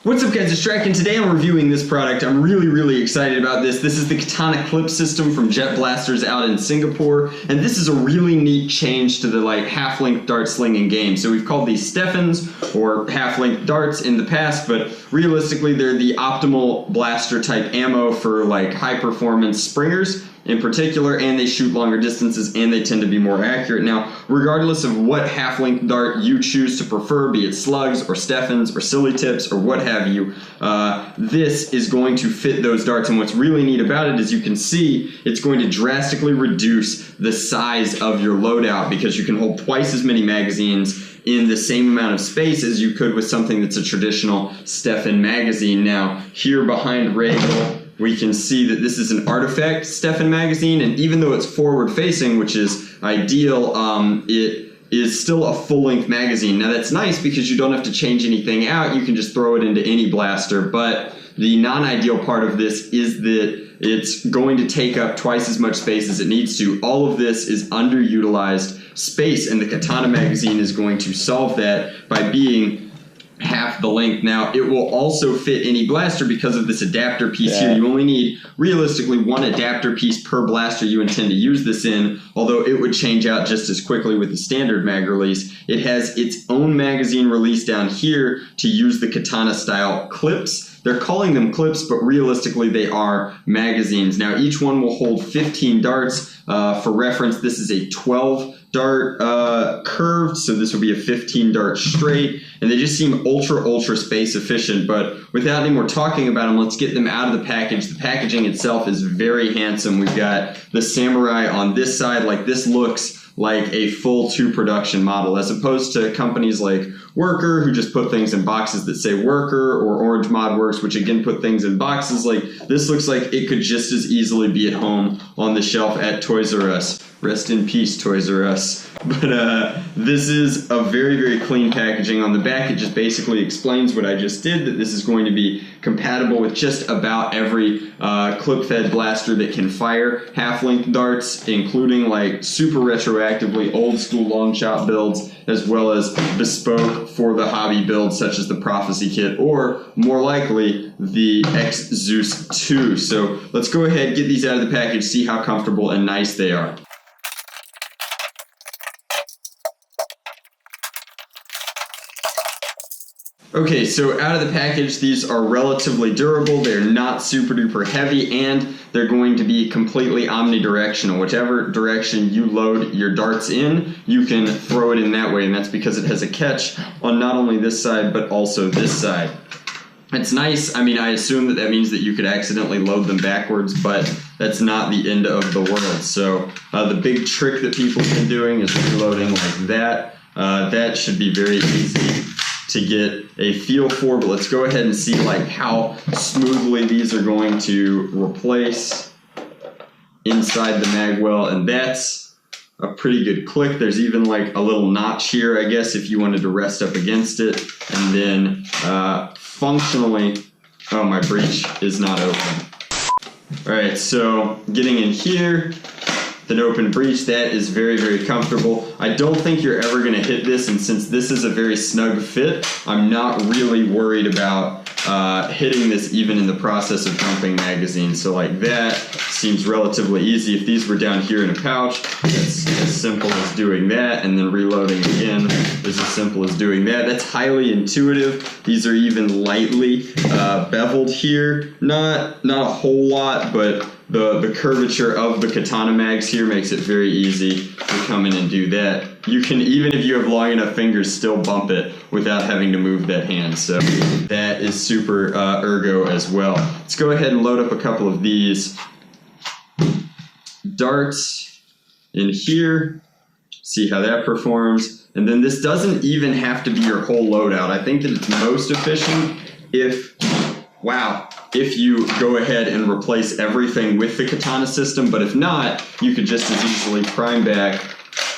What's up guys, it's Drac, and today I'm reviewing this product. I'm really excited about this. This is the Katana clip system from Jet Blasters out in Singapore, and this is a really neat change to the half-length dart slinging game. So we've called these Steffens or half-length darts in the past, but realistically they're the optimal blaster type ammo for high performance springers in particular, and they shoot longer distances and they tend to be more accurate. Now, regardless of what half-length dart you choose to prefer, be it slugs or Steffens or silly tips or what have you, this is going to fit those darts. And what's really neat about it is you can see it's going to drastically reduce the size of your loadout because you can hold twice as many magazines in the same amount of space as you could with something that's a traditional Steffen magazine. Now, here behind Regal, we can see that this is an artifact Steffen magazine, and even though it's forward-facing, which is ideal, it is still a full-length magazine. Now that's nice because you don't have to change anything out. You can just throw it into any blaster, but the non-ideal part of this is that it's going to take up twice as much space as it needs to. All of this is underutilized space, and the Katana magazine is going to solve that by being half the length. Now, it will also fit any blaster because of this adapter piece here. You only need, realistically, one adapter piece per blaster you intend to use this in, although it would change out just as quickly with the standard mag release. It has its own magazine release down here to use the Katana style clips. They're calling them clips, but realistically they are magazines. Now, each one will hold 15 darts. For reference, this is a 12 dart curved, so this would be a 15 dart straight, and they just seem ultra space efficient. But without any more talking about them, let's get them out of the package. The packaging itself is very handsome. We've got the Samurai on this side. This looks like a full 2 production model, as opposed to companies like Worker, who just put things in boxes that say Worker, or Orange Mod Works, which again put things in boxes. This looks like it could just as easily be at home on the shelf at Toys R Us. Rest in peace, Toys R Us. But this is a very clean packaging. On the back, it just basically explains what I just did, that this is going to be compatible with just about every clip-fed blaster that can fire half-length darts, including super retroactively old-school long shot builds, as well as bespoke for the hobby builds, such as the Prophecy Kit, or more likely, the X-Zeus 2. So let's go ahead, get these out of the package, see how comfortable and nice they are. Okay, so out of the package, these are relatively durable. They're not super duper heavy, and they're going to be completely omnidirectional. Whichever direction you load your darts in, you can throw it in that way, and that's because it has a catch on not only this side, but also this side. It's nice. I mean, I assume that means that you could accidentally load them backwards, but that's not the end of the world. So the big trick that people have been doing is reloading like that. That should be very easy to get a feel for, but let's go ahead and see how smoothly these are going to replace inside the magwell, and that's a pretty good click. There's even a little notch here, I guess, if you wanted to rest up against it. And then functionally, oh, my breech is not open. Alright, so getting in here, an open breech, that is very comfortable. I don't think you're ever going to hit this, and since this is a very snug fit, I'm not really worried about hitting this even in the process of dumping magazines. So that seems relatively easy. If these were down here in a pouch, it's as simple as doing that, and then reloading again is as simple as doing that. That's highly intuitive. These are even lightly beveled here. Not a whole lot, but the curvature of the Katana mags here makes it very easy to come in and do that. You can, even if you have long enough fingers, still bump it without having to move that hand. So that is super ergo as well. Let's go ahead and load up a couple of these darts in here. See how that performs. And then this doesn't even have to be your whole loadout. I think that it's most efficient if you go ahead and replace everything with the Katana system, but if not, you could just as easily prime back,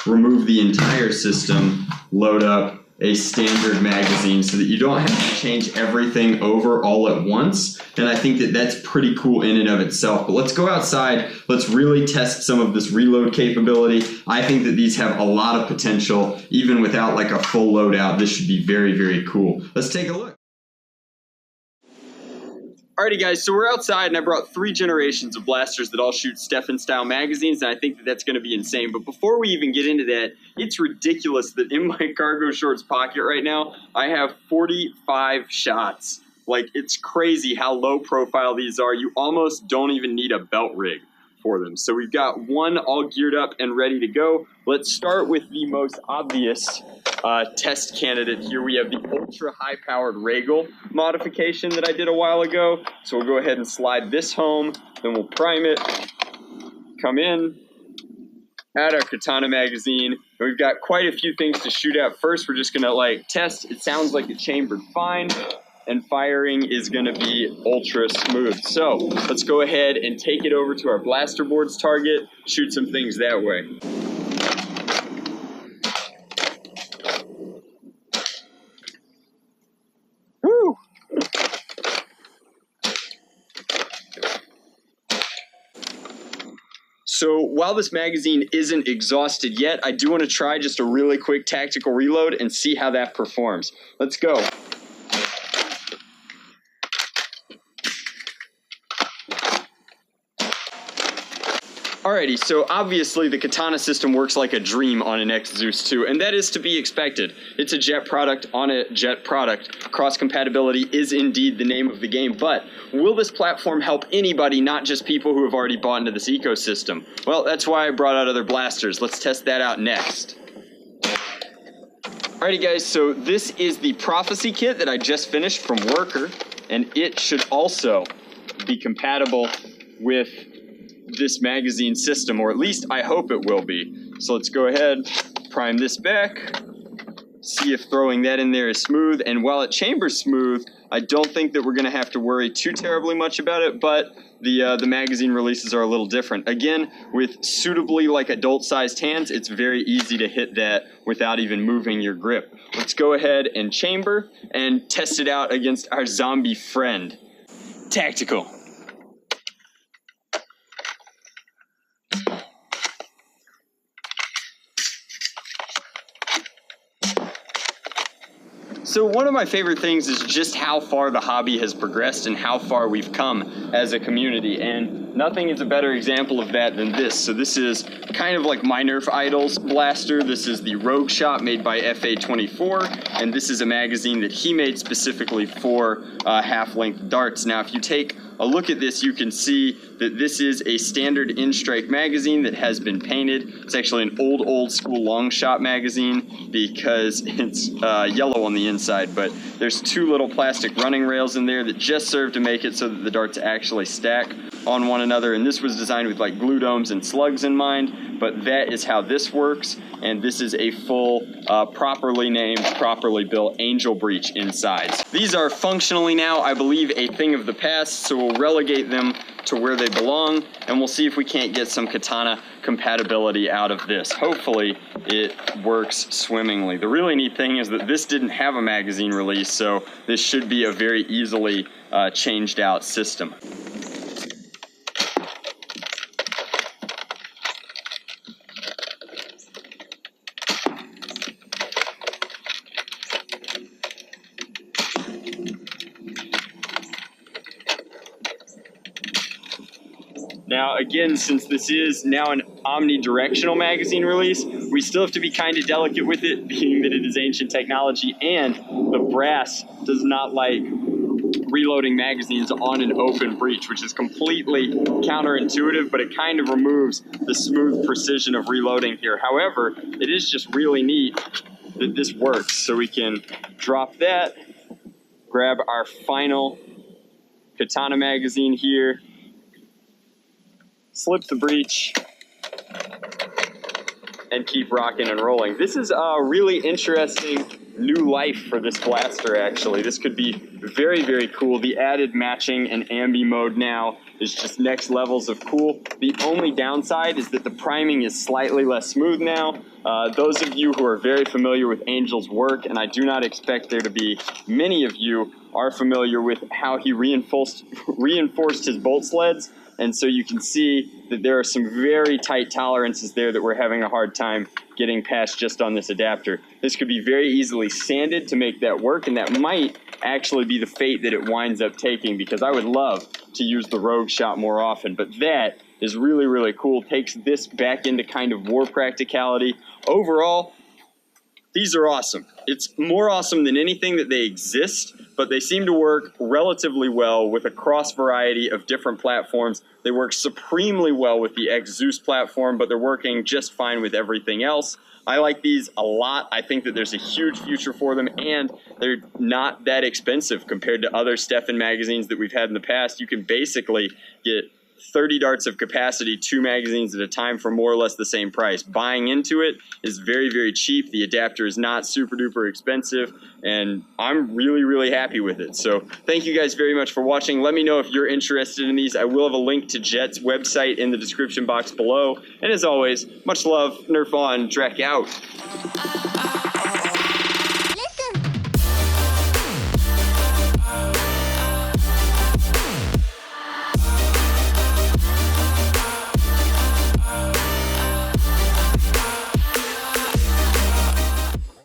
remove the entire system, load up a standard magazine so that you don't have to change everything over all at once. And I think that that's pretty cool in and of itself. But let's go outside. Let's really test some of this reload capability. I think that these have a lot of potential. Even without a full loadout, this should be very cool. Let's take a look. Alrighty guys, so we're outside and I brought 3 generations of blasters that all shoot Stefan style magazines, and I think that that's going to be insane. But before we even get into that, it's ridiculous that in my cargo shorts pocket right now, I have 45 shots. Like, it's crazy how low profile these are. You almost don't even need a belt rig for them. So we've got one all geared up and ready to go. Let's start with the most obvious test candidate here. We have the ultra high powered Regal modification that I did a while ago. So we'll go ahead and slide this home, then we'll prime it, come in, add our Katana magazine. And we've got quite a few things to shoot at. First, we're just gonna test. It sounds like it chambered fine, and firing is going to be ultra smooth. So let's go ahead and take it over to our blaster board's target, shoot some things that way. Woo! So while this magazine isn't exhausted yet, I do want to try just a really quick tactical reload and see how that performs. Let's go. Alrighty, so obviously the Katana system works like a dream on an X Zeus 2, and that is to be expected. It's a Jet product on a Jet product. Cross-compatibility is indeed the name of the game, but will this platform help anybody, not just people who have already bought into this ecosystem? Well, that's why I brought out other blasters. Let's test that out next. Alrighty guys, so this is the Prophecy kit that I just finished from Worker, and it should also be compatible with this magazine system, or at least I hope it will be. So let's go ahead, prime this back, see if throwing that in there is smooth, and while it chambers smooth, I don't think that we're going to have to worry too terribly much about it, but the magazine releases are a little different. Again, with suitably adult-sized hands, it's very easy to hit that without even moving your grip. Let's go ahead and chamber and test it out against our zombie friend. Tactical. So one of my favorite things is just how far the hobby has progressed and how far we've come as a community, and nothing is a better example of that than this. So this is kind of like my Nerf Idols blaster. This is the Rogue Shot made by FA24, and this is a magazine that he made specifically for half-length darts. Now if you take a look at this, you can see that this is a standard in-strike magazine that has been painted. It's actually an old school long shot magazine because it's yellow on the inside, but there's 2 little plastic running rails in there that just serve to make it so that the darts actually stack on one another, and this was designed with glue domes and slugs in mind, but that is how this works, and this is a full, properly named, properly built Angel Breach inside. These are functionally now, I believe, a thing of the past, so we'll relegate them to where they belong, and we'll see if we can't get some Katana compatibility out of this. Hopefully it works swimmingly. The really neat thing is that this didn't have a magazine release, so this should be a very easily changed out system. Now, again, since this is now an omnidirectional magazine release, we still have to be kind of delicate with it, being that it is ancient technology, and the brass does not like reloading magazines on an open breech, which is completely counterintuitive, but it kind of removes the smooth precision of reloading here. However, it is just really neat that this works. So we can drop that, grab our final Katana magazine here, slip the breech, and keep rocking and rolling. This is a really interesting new life for this blaster, actually. This could be very, very cool. The added matching and ambi mode now is just next levels of cool. The only downside is that the priming is slightly less smooth now. Those of you who are very familiar with Angel's work, and I do not expect there to be many of you, are familiar with how he reinforced his bolt sleds. And so you can see that there are some very tight tolerances there that we're having a hard time getting past just on this adapter. This could be very easily sanded to make that work, and that might actually be the fate that it winds up taking, because I would love to use the rogue shot more often. But that is really, really cool. Takes this back into kind of war practicality. Overall, these are awesome. It's more awesome than anything that they exist, but they seem to work relatively well with a cross variety of different platforms. They work supremely well with the X Zeus platform, but they're working just fine with everything else. I like these a lot. I think that there's a huge future for them, and they're not that expensive compared to other Stefan magazines that we've had in the past. You can basically get 30 darts of capacity, 2 magazines at a time, for more or less the same price. Buying into it is very, very cheap. The adapter is not super duper expensive, and I'm really, really happy with it. So thank you guys very much for watching. Let me know if you're interested in these. I will have a link to Jet's website in the description box below. And as always, much love, Nerf on, Drac out.